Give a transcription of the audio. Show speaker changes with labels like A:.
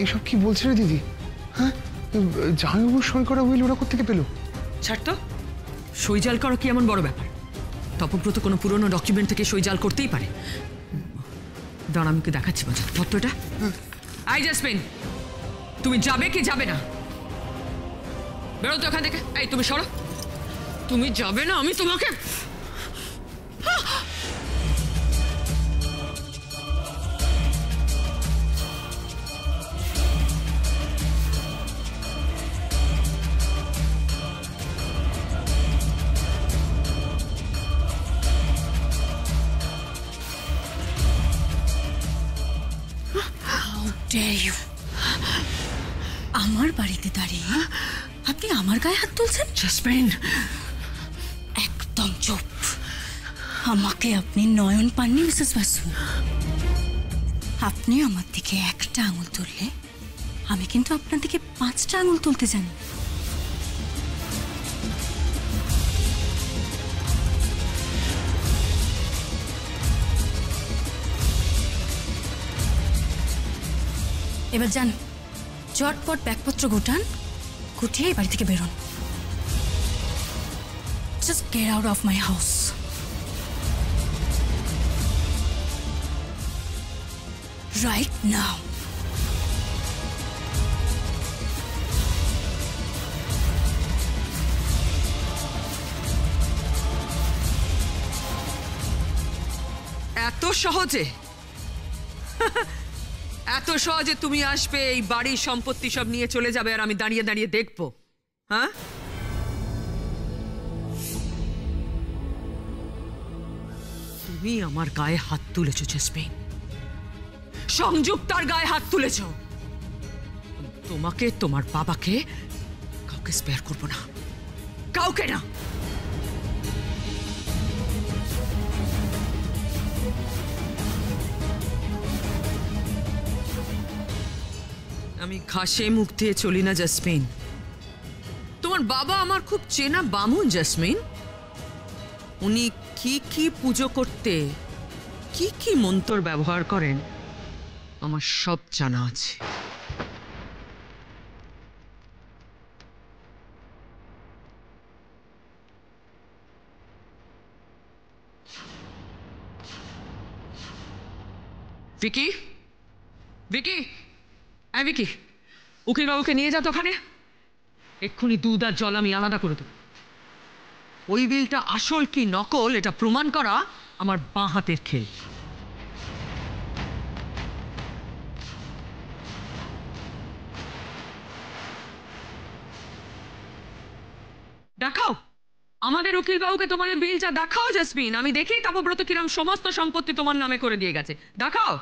A: এসব কি বলছে রে দিদি? হ্যাঁ, জামাইবাবুর সই করা উইল ওরা কোত্থেকে পেল?
B: ছাড় তো, সই জাল করা কি এমন বড় ব্যাপার? তপব্রত কোনো পুরনো ডকুমেন্ট থেকে সই জাল করতেই পারে। দাঁড়া, আমি দেখাচ্ছি বাজার পত্রটা। আই জাসমিন, তুমি যাবে কি যাবে না? বেরো তো ওখান থেকে। এই তুমি সরো, তুমি যাবে না? আমি তোমাকে
C: আমার বাড়িতে দাঁড়িয়ে আপনি আমার গায়ে হাত তুলছেন?
B: জাসমিন,
C: একদম চুপ। আমাকে আপনি নয়ন পাননি মিসেস বাসু। আপনি আমার দিকে একটা আঙুল তুললে আমি কিন্তু আপনার দিকে 5টা আঙুল তুলতে জানি। এবার যান, চটপট ব্যাগপত্র গোটান, গুটিয়ে এই বাড়ি থেকে বেরোন। Just get out of my house. Right now.
B: এত সহজে এত সহজে তুমি আসবে, এই বাড়ির সম্পত্তি সব নিয়ে চলে যাবে, আর আমি দাঁড়িয়ে দাঁড়িয়ে দেখবো? হ্যাঁ, তুমি আমার গায়ে হাত তুলেছ জাসমিন, সংযুক্তার গায়ে হাত তুলেছ। তোমাকে, তোমার বাবাকে, কাউকে স্পেয়ার করবো না, কাউকে না। আমি ঘাসে মুখ দিয়ে চলি না জাসমিন। তোমার বাবা আমার খুব চেনা বামুন জাসমিন। উনি কি কি পুজো করতে, কি কি মন্ত্র ব্যবহার করেন, আমার সব জানা আছে। ভিকি, ভিকি, ভিকি, উকিল বাবুকে নিয়ে যাও তো ওখানে। এক্ষুনি দুধ আর জল আমি আলাদা করে দেবো। ওই বিলটা আসল কি নকল এটা প্রমাণ করা আমার বাঁ হাতের খেল। দেখাও আমাদের উকিল বাবুকে তোমাদের বিলটা দেখাও জাসমিন, আমি দেখি তপব্রত কিরম সমস্ত সম্পত্তি তোমার নামে করে দিয়ে গেছে। দেখাও।